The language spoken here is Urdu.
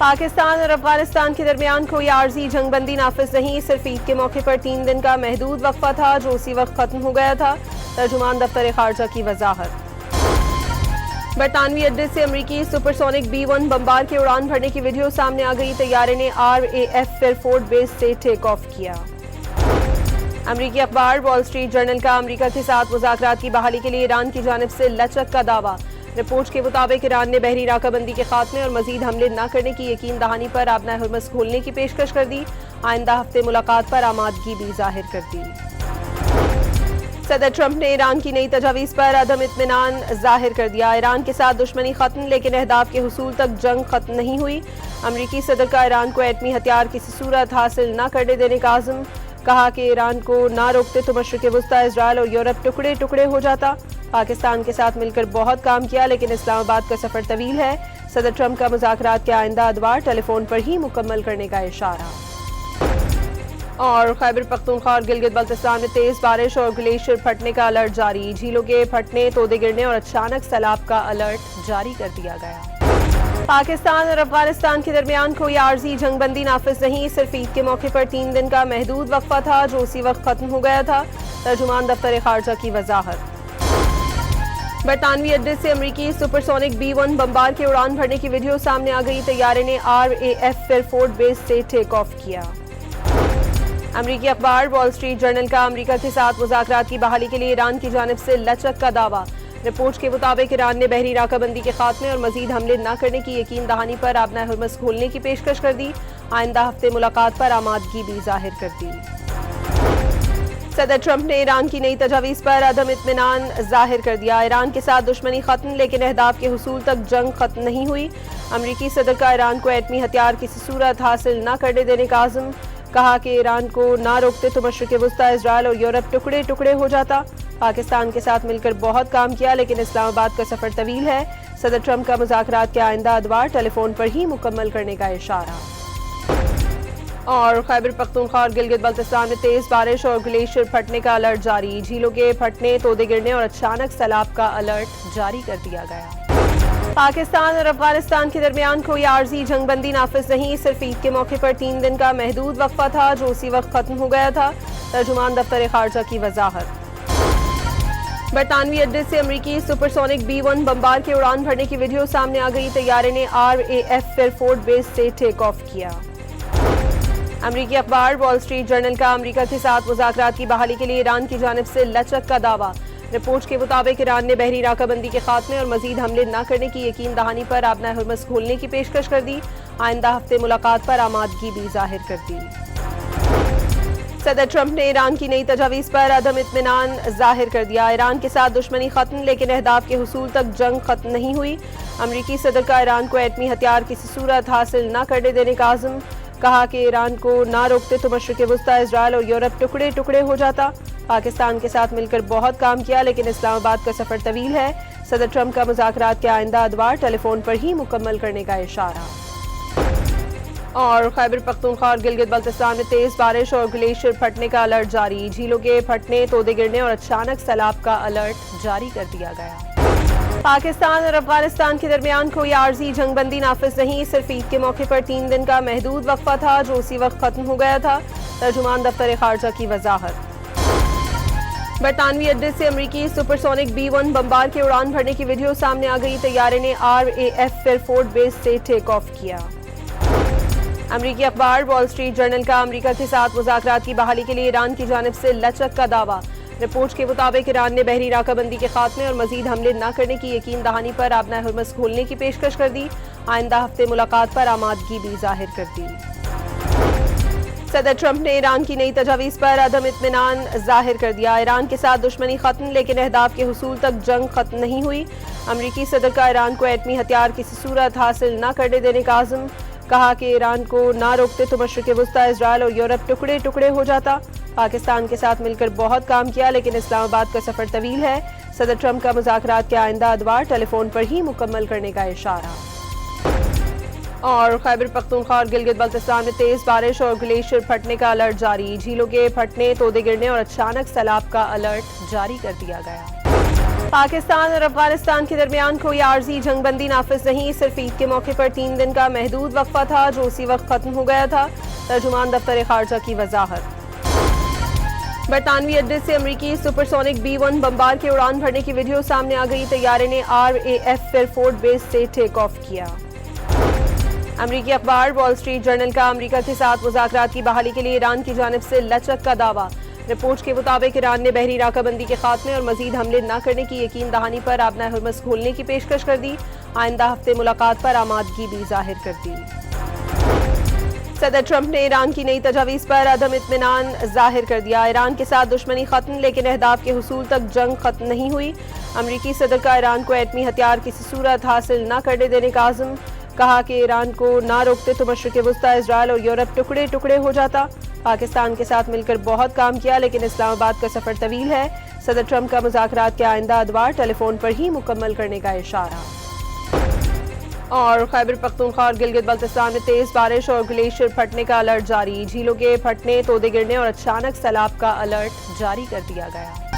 پاکستان اور افغانستان کے درمیان کوئی عارضی جنگ بندی نافذ نہیں، صرف عید کے موقع پر 3 دن کا محدود وقفہ تھا جو اسی وقت ختم ہو گیا تھا۔ ترجمان دفتر خارجہ کی وضاحت۔ برطانوی اڈے سے امریکی سپرسونک B-1 بمبار کے اڑان بھرنے کی ویڈیو سامنے آ گئی، طیارے نے RAF فیئرفورٹ بیس سے ٹیک آف کیا۔ امریکی اخبار وال اسٹریٹ جرنل کا امریکہ کے ساتھ مذاکرات کی بحالی کے لیے ایران کی جانب سے لچک کا دعویٰ۔ رپورٹ کے مطابق ایران نے بحری راکہ بندی کے خاتمے اور مزید حملے نہ کرنے کی یقین دہانی پر آبنۂ ہرمز کھولنے کی پیشکش کر دی، آئندہ ہفتے ملاقات پر آمادگی بھی ظاہر کر دی۔ صدر ٹرمپ نے ایران کی نئی تجاویز پر عدم اطمینان ظاہر کر دیا۔ ایران کے ساتھ دشمنی ختم لیکن اہداف کے حصول تک جنگ ختم نہیں ہوئی۔ امریکی صدر کا ایران کو ایٹمی ہتھیار کسی صورت حاصل نہ کرنے دینے کا عزم، کہا کہ ایران کو نہ روکتے تو مشرق وسطی، اسرائیل اور یورپ ٹکڑے ٹکڑے ہو جاتا۔ پاکستان کے ساتھ مل کر بہت کام کیا لیکن اسلام آباد کا سفر طویل ہے۔ صدر ٹرمپ کا مذاکرات کے آئندہ ادوار ٹیلی فون پر ہی مکمل کرنے کا اشارہ۔ اور خیبر پختونخوا اور گلگت بلتستان میں تیز بارش اور گلیشیئر پھٹنے کا الرٹ جاری، جھیلوں کے پھٹنے، تودے گرنے اور اچانک سیلاب کا الرٹ جاری کر دیا گیا۔ پاکستان اور افغانستان کے درمیان کوئی عارضی جنگ بندی نافذ نہیں، صرف عید کے موقع پر 3 دن کا محدود وقفہ تھا جو اسی وقت ختم ہو گیا تھا۔ ترجمان دفتر خارجہ کی وضاحت۔ برطانوی اڈے سے امریکی سپرسونک B-1 بمبار کے اڑان بھرنے کی ویڈیو سامنے آ گئی، طیارے نے RAF فیئرفورٹ بیس سے ٹیک آف کیا۔ امریکی اخبار وال اسٹریٹ جرنل کا امریکہ کے ساتھ مذاکرات کی بحالی کے لیے ایران کی جانب سے لچک کا دعویٰ۔ رپورٹ کے مطابق ایران نے بحری راکہ بندی کے خاتمے اور مزید حملے نہ کرنے کی یقین دہانی پر آبنۂ ہرمز کھولنے کی پیشکش کر دی، آئندہ ہفتے ملاقات پر آمادگی بھی ظاہر کر دی۔ صدر ٹرمپ نے ایران کی نئی تجاویز پر عدم اطمینان ظاہر کر دیا۔ ایران کے ساتھ دشمنی ختم لیکن اہداف کے حصول تک جنگ ختم نہیں ہوئی۔ امریکی صدر کا ایران کو ایٹمی ہتھیار کسی صورت حاصل نہ کرنے دینے کا عزم، کہا کہ ایران کو نہ روکتے تو مشرق وسطی، اسرائیل اور یورپ ٹکڑے ٹکڑے ہو جاتا۔ پاکستان کے ساتھ مل کر بہت کام کیا لیکن اسلام آباد کا سفر طویل ہے۔ صدر ٹرمپ کا مذاکرات کے آئندہ ادوار ٹیلی فون پر ہی مکمل کرنے کا اشارہ۔ اور خیبر پختونخوا اور گلگت بلتستان میں تیز بارش اور گلیشیئر پھٹنے کا الرٹ جاری، جھیلوں کے پھٹنے، تودے گرنے اور اچانک سیلاب کا الرٹ جاری کر دیا گیا۔ پاکستان اور افغانستان کے درمیان کوئی عارضی جنگ بندی نافذ نہیں، صرف عید کے موقع پر 3 دن کا محدود وقفہ تھا جو اسی وقت ختم ہو گیا تھا۔ ترجمان دفتر خارجہ کی وضاحت۔ برطانوی اڈے سے امریکی سپرسونک B-1 بمبار کے اڑان بھرنے کی ویڈیو سامنے آ گئی، طیارے نے RAF فیئرفورٹ بیس سے ٹیک آف کیا۔ امریکی اخبار وال اسٹریٹ جرنل کا امریکہ کے ساتھ مذاکرات کی بحالی کے لیے ایران کی جانب سے لچک کا دعویٰ۔ رپورٹ کے مطابق ایران نے بحری راکہ بندی کے خاتمے اور مزید حملے نہ کرنے کی یقین دہانی پر آبنۂ ہرمز کھولنے کی پیشکش کر دی، آئندہ ہفتے ملاقات پر آمادگی بھی ظاہر کر دی۔ صدر ٹرمپ نے ایران کی نئی تجاویز پر عدم اطمینان ظاہر کر دیا۔ ایران کے ساتھ دشمنی ختم لیکن اہداف کے حصول تک جنگ ختم نہیں ہوئی۔ امریکی صدر کا ایران کو ایٹمی ہتھیار کسی صورت حاصل نہ کرنے دینے کا عزم، کہا کہ ایران کو نہ روکتے تو مشرق وسطی، اسرائیل اور یورپ ٹکڑے ٹکڑے ہو جاتا۔ پاکستان کے ساتھ مل کر بہت کام کیا لیکن اسلام آباد کا سفر طویل ہے۔ صدر ٹرمپ کا مذاکرات کے آئندہ ادوار ٹیلی فون پر ہی مکمل کرنے کا اشارہ۔ اور خیبر پختونخوا اور گلگت بلتستان میں تیز بارش اور گلیشیئر پھٹنے کا الرٹ جاری، جھیلوں کے پھٹنے، تودے گرنے اور اچانک سیلاب کا الرٹ جاری کر دیا گیا۔ پاکستان اور افغانستان کے درمیان کوئی عارضی جنگ بندی نافذ نہیں، صرف عید کے موقع پر 3 دن کا محدود وقفہ تھا جو اسی وقت ختم ہو گیا تھا۔ ترجمان دفتر خارجہ کی وضاحت۔ برطانوی اڈے سے امریکی سپرسونک B-1 بمبار کے اڑان بھرنے کی ویڈیو سامنے آ گئی، طیارے نے RAF فیئرفورٹ بیس سے ٹیک آف کیا۔ امریکی اخبار وال اسٹریٹ جرنل کا امریکہ کے ساتھ مذاکرات کی بحالی کے لیے ایران کی جانب سے لچک کا دعویٰ۔ رپورٹ کے مطابق ایران نے بحری راکہ بندی کے خاتمے اور مزید حملے نہ کرنے کی یقین دہانی پر آبنۂ ہرمز کھولنے کی پیشکش کر دی، آئندہ ہفتے ملاقات پر آمادگی بھی ظاہر کر دی۔ صدر ٹرمپ نے ایران کی نئی تجاویز پر عدم اطمینان ظاہر کر دیا۔ ایران کے ساتھ دشمنی ختم لیکن اہداف کے حصول تک جنگ ختم نہیں ہوئی۔ امریکی صدر کا ایران کو ایٹمی ہتھیار کسی صورت حاصل نہ کرنے دینے کا عزم، کہا کہ ایران کو نہ روکتے تو مشرق وسطی، اسرائیل اور یورپ ٹکڑے ٹکڑے ہو جاتا۔ پاکستان کے ساتھ مل کر بہت کام کیا لیکن اسلام آباد کا سفر طویل ہے۔ صدر ٹرمپ کا مذاکرات کے آئندہ ادوار ٹیلی فون پر ہی مکمل کرنے کا اشارہ۔ اور خیبر پختونخوا اور گلگت بلتستان میں تیز بارش اور گلیشیئر پھٹنے کا الرٹ جاری، جھیلوں کے پھٹنے، تودے گرنے اور اچانک سیلاب کا الرٹ جاری کر دیا گیا۔ پاکستان اور افغانستان کے درمیان کوئی عارضی جنگ بندی نافذ نہیں، صرف عید کے موقع پر 3 دن کا محدود وقفہ تھا جو اسی وقت ختم ہو گیا تھا، ترجمان دفتر خارجہ کی وضاحت۔ برطانوی اڈے سے امریکی سپر سونک B-1 بمبار کے اڑان بھرنے کی ویڈیو سامنے آ گئی، طیارے نے RAF فیئرفورٹ بیس سے ٹیک آف کیا۔ امریکی اخبار وال اسٹریٹ جرنل کا امریکہ کے ساتھ مذاکرات کی بحالی کے لیے ایران کی جانب سے لچک کا دعویٰ۔ رپورٹ کے مطابق ایران نے بحری ناکہ بندی کے خاتمے اور مزید حملے نہ کرنے کی یقین دہانی پر آبنۂ ہرمز کھولنے کی پیشکش کر دی، آئندہ ہفتے ملاقات پر آمادگی بھی ظاہر کر دی۔ صدر ٹرمپ نے ایران کی نئی تجاویز پر عدم اطمینان ظاہر کر دیا، ایران کے ساتھ دشمنی ختم لیکن اہداف کے حصول تک جنگ ختم نہیں ہوئی۔ امریکی صدر کا ایران کو ایٹمی ہتھیار کسی صورت حاصل نہ کرنے دینے کا عزم، کہا کہ ایران کو نہ روکتے تو مشرق وسطی، اسرائیل اور یورپ ٹکڑے ٹکڑے ہو جاتا۔ پاکستان کے ساتھ مل کر بہت کام کیا لیکن اسلام آباد کا سفر طویل ہے، صدر ٹرمپ کا مذاکرات کے آئندہ ادوار ٹیلی فون پر ہی مکمل کرنے کا اشارہ۔ اور خیبر پختونخوا اور گلگت بلتستان میں تیز بارش اور گلیشیئر پھٹنے کا الرٹ جاری، جھیلوں کے پھٹنے، تودے گرنے اور اچانک سیلاب کا الرٹ جاری کر دیا گیا۔